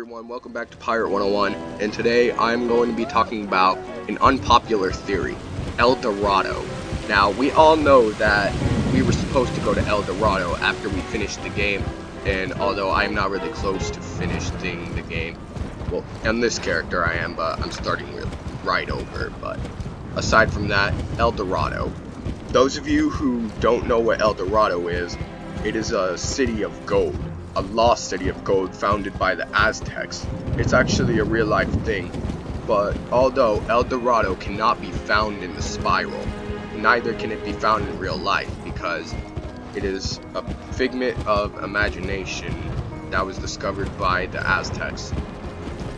everyone, welcome back to Pirate101, and today I'm going to be talking about an unpopular theory, El Dorado. Now, we all know that we were supposed to go to El Dorado after we finished the game, and although I'm not really close to finishing the game, well, on this character I am, but I'm starting right over, but aside from that, El Dorado. Those of you who don't know what El Dorado is, it is a city of gold. A lost city of gold founded by the Aztecs. It's actually a real life thing, but although El Dorado cannot be found in the spiral, neither can it be found in real life because it is a figment of imagination that was discovered by the Aztecs.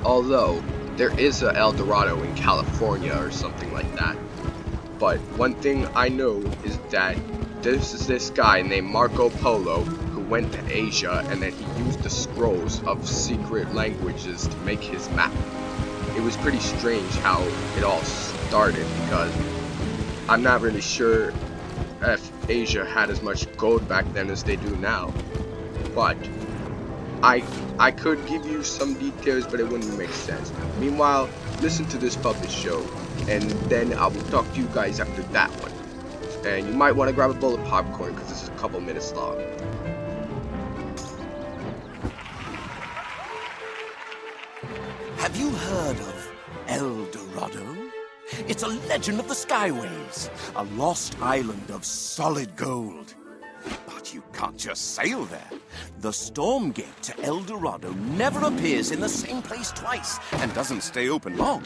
Although there is a El Dorado in California or something like that. But one thing I know is that this guy named Marco Polo went to Asia, and then he used the scrolls of secret languages to make his map. It was pretty strange how it all started because I'm not really sure if Asia had as much gold back then as they do now, but I could give you some details, but it wouldn't make sense. Meanwhile, listen to this puppet show, and then I will talk to you guys after that one. And you might want to grab a bowl of popcorn because this is a couple minutes long. Have you heard of El Dorado? It's a legend of the Skyways, a lost island of solid gold. But you can't just sail there. The storm gate to El Dorado never appears in the same place twice and doesn't stay open long.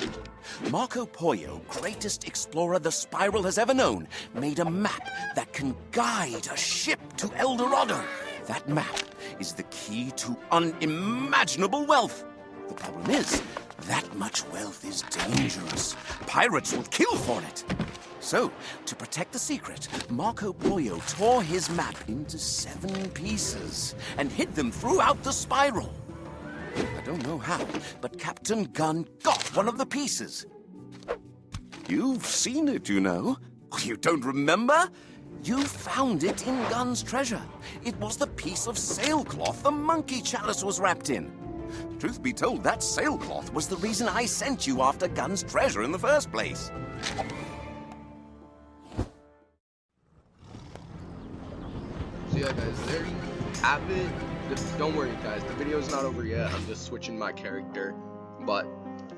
Marco Polo, greatest explorer the spiral has ever known, made a map that can guide a ship to El Dorado. That map is the key to unimaginable wealth. The problem is, that much wealth is dangerous. Pirates will kill for it. So, to protect the secret, Marco Polo tore his map into 7 pieces and hid them throughout the spiral. I don't know how, but Captain Gunn got one of the pieces. You've seen it, you know. You don't remember? You found it in Gunn's treasure. It was the piece of sailcloth the monkey chalice was wrapped in. Truth be told, that sailcloth was the reason I sent you after Gunn's treasure in the first place. So yeah guys, there you have it. Don't worry guys, the video's not over yet. I'm just switching my character. But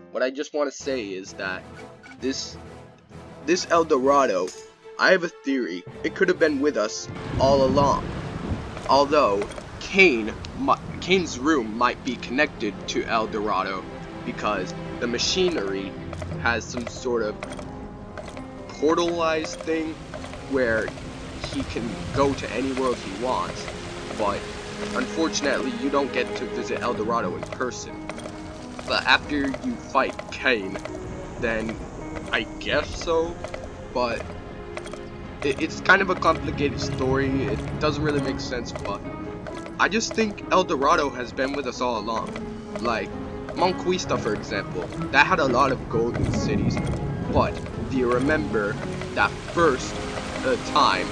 what I just want to say is that this El Dorado, I have a theory. It could have been with us all along. Although Kane's room might be connected to El Dorado because the machinery has some sort of portalized thing where he can go to any world he wants, but unfortunately you don't get to visit El Dorado in person. But after you fight Kane, then I guess so, but it's kind of a complicated story. It doesn't really make sense, but I just think El Dorado has been with us all along. Like, Monquista, for example, that had a lot of golden cities, but do you remember that first time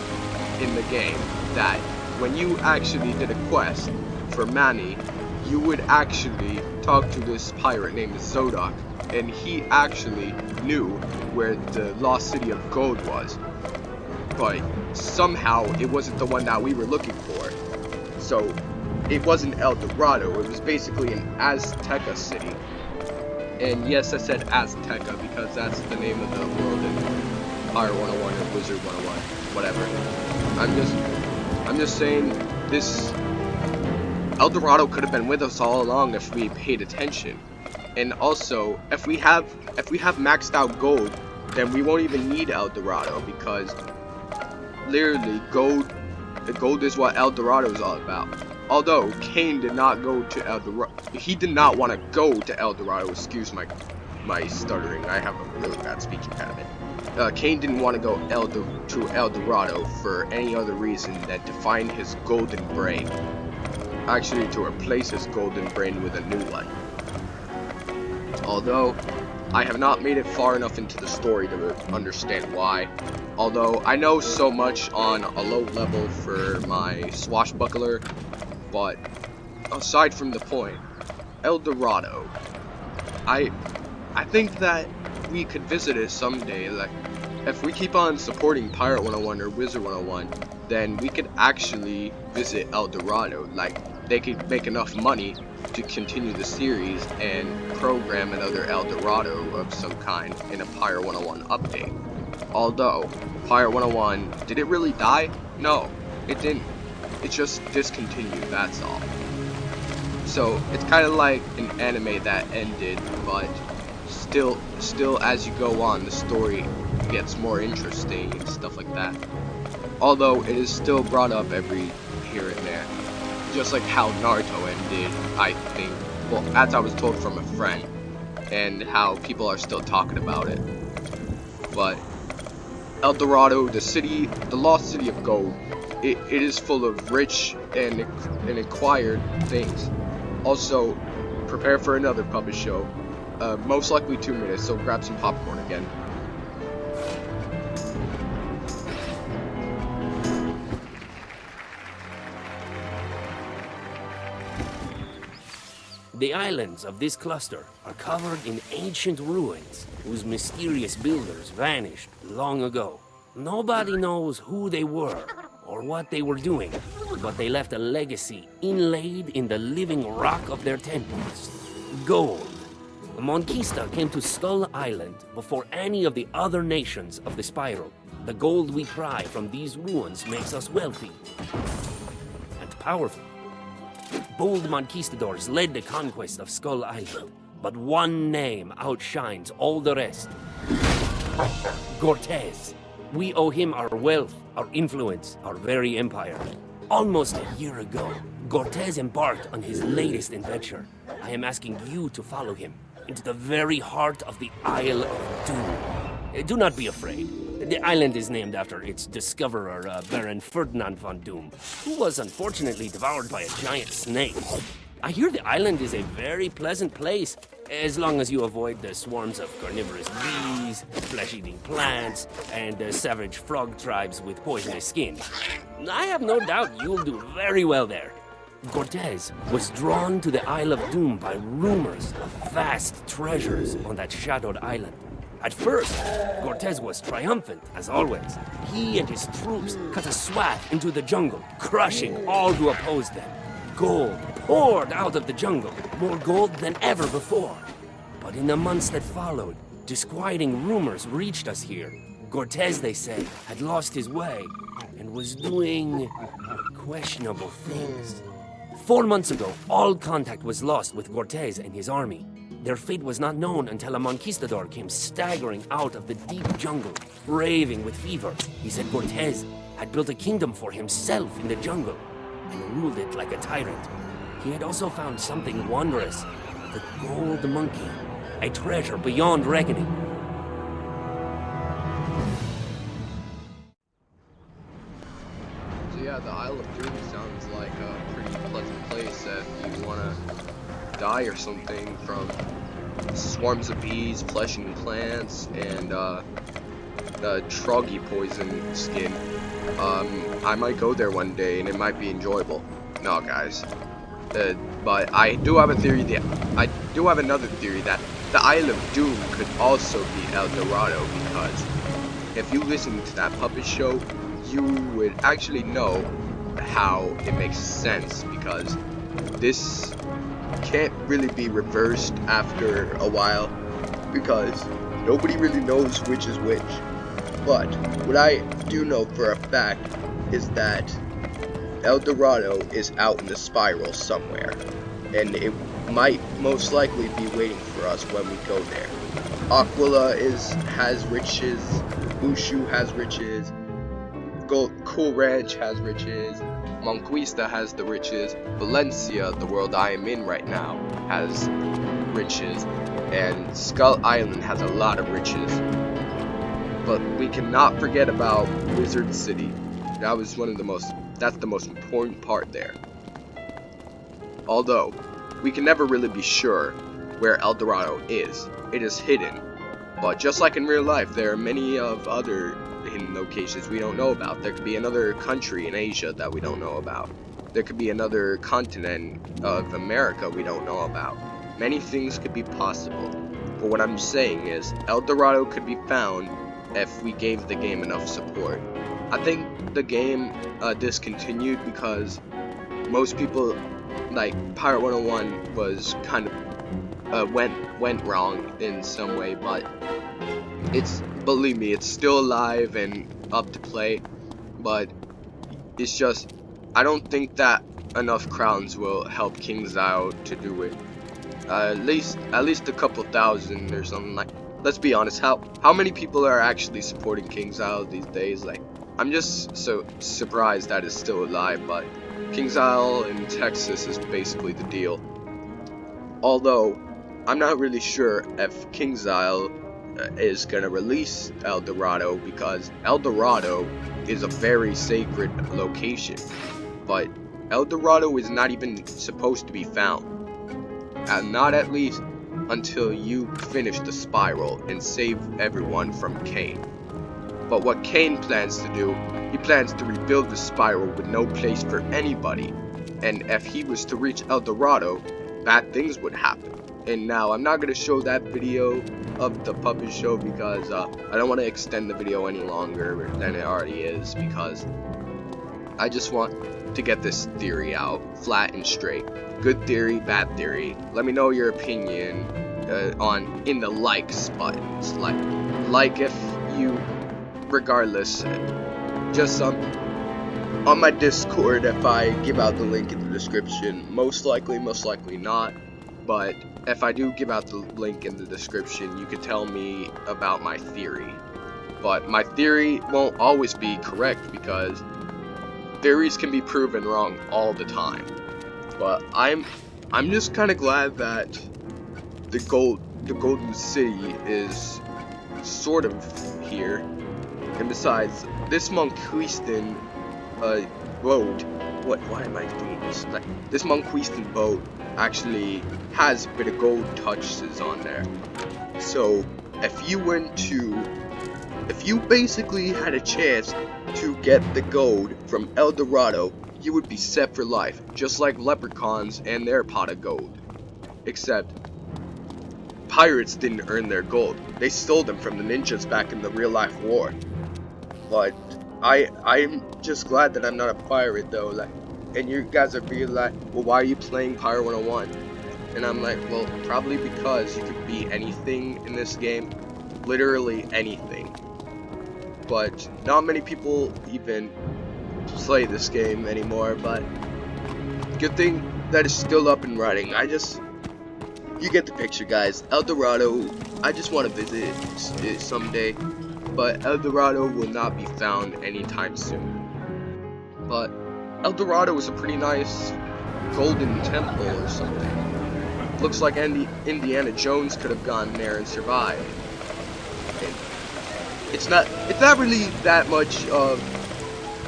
in the game that when you actually did a quest for Manny, you would actually talk to this pirate named Zodok, and he actually knew where the lost city of gold was, but somehow it wasn't the one that we were looking for. So it wasn't El Dorado, it was basically an Azteca city. And yes, I said Azteca because that's the name of the world in Pirate 101 or Wizard 101, whatever. I'm just saying this El Dorado could have been with us all along if we paid attention. And also, if we have maxed out gold, then we won't even need El Dorado because literally gold is what El Dorado is all about. Although Kane did not go to El Dorado, he did not want to go to El Dorado. Excuse my stuttering. I have a really bad speaking habit. Kane didn't want to go to El Dorado for any other reason than to find his golden brain. Actually, to replace his golden brain with a new one. Although I have not made it far enough into the story to understand why. Although I know so much on a low level for my swashbuckler, but aside from the point, El Dorado. I think that we could visit it someday. Like, if we keep on supporting Pirate 101 or Wizard 101, then we could actually visit El Dorado. Like, they could make enough money to continue the series and program another El Dorado of some kind in a Pirate 101 update. Although, Pirate 101, did it really die? No, it didn't. It just discontinued, that's all. So, it's kind of like an anime that ended, but still as you go on, the story gets more interesting and stuff like that. Although, it is still brought up every here and there. Just like how Naruto ended, I think. Well, as I was told from a friend. And how people are still talking about it. But El Dorado, the lost city of gold, it is full of rich and acquired things. Also, prepare for another puppet show. Most likely 2 minutes, so grab some popcorn again. The islands of this cluster are covered in ancient ruins whose mysterious builders vanished long ago. Nobody knows who they were or what they were doing, but they left a legacy inlaid in the living rock of their temples. Gold. The Monquista came to Skull Island before any of the other nations of the Spiral. The gold we pry from these ruins makes us wealthy and powerful. Bold Monquistadors led the conquest of Skull Island, but one name outshines all the rest. Cortez. We owe him our wealth, our influence, our very empire. Almost a year ago, Cortez embarked on his latest adventure. I am asking you to follow him into the very heart of the Isle of Doom. Do not be afraid. The island is named after its discoverer, Baron Ferdinand von Doom, who was unfortunately devoured by a giant snake. I hear the island is a very pleasant place, as long as you avoid the swarms of carnivorous bees, flesh-eating plants, and the savage frog tribes with poisonous skin. I have no doubt you'll do very well there. Cortez was drawn to the Isle of Doom by rumors of vast treasures on that shadowed island. At first, Cortez was triumphant, as always. He and his troops cut a swath into the jungle, crushing all who opposed them. Gold poured out of the jungle, more gold than ever before. But in the months that followed, disquieting rumors reached us here. Cortez, they say, had lost his way and was doing questionable things. 4 months ago, all contact was lost with Cortez and his army. Their fate was not known until a Monquistador came staggering out of the deep jungle, raving with fever. He said Cortez had built a kingdom for himself in the jungle and ruled it like a tyrant. He had also found something wondrous, the gold monkey, a treasure beyond reckoning. So yeah, the Isle of Doom sounds like a pretty pleasant place if you want to die or something from swarms of bees, flesh-eating plants, and troggy poison skin. I might go there one day and it might be enjoyable. No, guys. But I do have a theory that another theory that the Isle of Doom could also be El Dorado, because if you listen to that puppet show, you would actually know how it makes sense, because this can't really be reversed after a while, because nobody really knows which is which. But what I do know for a fact is that El Dorado is out in the spiral somewhere, and it might most likely be waiting for us when we go there. Aquila has riches, Bushu has riches, Cool Ranch has riches, Monquista has the riches, Valencia, the world I am in right now, has riches, and Skull Island has a lot of riches. But we cannot forget about Wizard City. That's the most important part there. Although, we can never really be sure where El Dorado is. It is hidden. But just like in real life, there are many of other hidden locations we don't know about. There could be another country in Asia that we don't know about. there could be another continent of America we don't know about. Many things could be possible. But what I'm saying is, El Dorado could be found if we gave the game enough support. I think the game discontinued because most people, like Pirate101, was kind of went wrong in some way, but believe me, it's still alive and up to play. But it's just, I don't think that enough crowns will help KingsIsle to do it. At least a couple thousand or something. Like, let's be honest, how many people are actually supporting KingsIsle these days? Like, I'm just so surprised that it's still alive, but KingsIsle in Texas is basically the deal. Although, I'm not really sure if KingsIsle is gonna release El Dorado, because El Dorado is a very sacred location, but El Dorado is not even supposed to be found, and not at least until you finish the spiral and save everyone from Cain. But what Cain plans to do, he plans to rebuild the spiral with no place for anybody, and if he was to reach El Dorado, bad things would happen. And now, I'm not going to show that video of the puppet show because I don't want to extend the video any longer than it already is, because I just want to get this theory out, flat and straight. Good theory, bad theory. Let me know your opinion in the likes buttons. Like if you, regardless, just on my Discord, if I give out the link in the description, most likely not, but if I do give out the link in the description, you can tell me about my theory. But my theory won't always be correct, because theories can be proven wrong all the time. But I'm just kind of glad that the Golden City is sort of here. And besides, this Monquistan boat, why am I doing this? Like, this Monquistan boat actually has a bit of gold touches on there. So if you basically had a chance to get the gold from El Dorado, you would be set for life, just like leprechauns and their pot of gold. Except pirates didn't earn their gold. They stole them from the ninjas back in the real life war. But I'm just glad that I'm not a pirate though. Like, and you guys are being like, well, why are you playing Pirate101? And I'm like, well, probably because you could be anything in this game, literally anything. But not many people even play this game anymore, but good thing that it's still up and running. You get the picture, guys. El Dorado, I just want to visit it someday, but El Dorado will not be found anytime soon. But El Dorado is a pretty nice golden temple or something. Looks like Indiana Jones could have gone there and survived. And it's not really that much of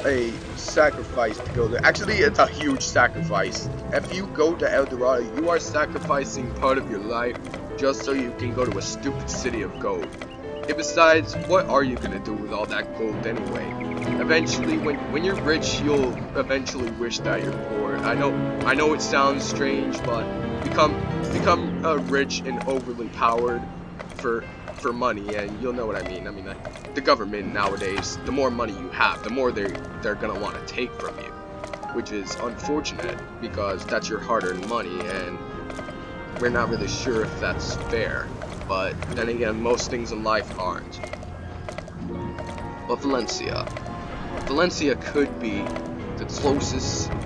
a sacrifice to go there. Actually, it's a huge sacrifice. If you go to El Dorado, you are sacrificing part of your life just so you can go to a stupid city of gold. And besides, what are you gonna do with all that gold anyway? Eventually, when you're rich, you'll eventually wish that you're poor. I know it sounds strange, but become rich and overly powered for money, and you'll know what I mean. I mean, like, the government nowadays, the more money you have, the more they're gonna want to take from you, which is unfortunate because that's your hard-earned money, and we're not really sure if that's fair. But then again, most things in life aren't. But Valencia could be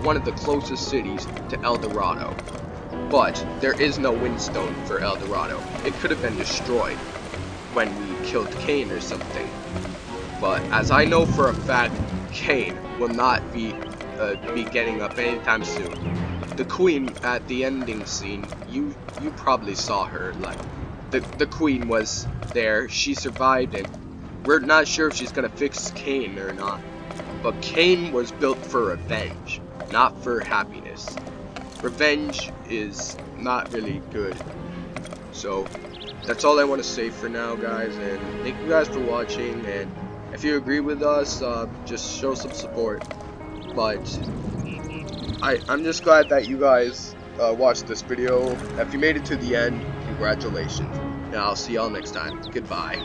one of the closest cities to El Dorado. But there is no windstone for El Dorado. It could have been destroyed when we killed Cain or something. But as I know for a fact, Cain will not be getting up anytime soon. The queen at the ending scene, you probably saw her. Like, the queen was there. She survived, and we're not sure if she's gonna fix Cain or not. But Cain was built for revenge, not for happiness. Revenge is not really good. So that's all I want to say for now, guys, and thank you guys for watching. And if you agree with us, just show some support. But I'm just glad that you guys watched this video. If you made it to the end, congratulations. And I'll see y'all next time. Goodbye.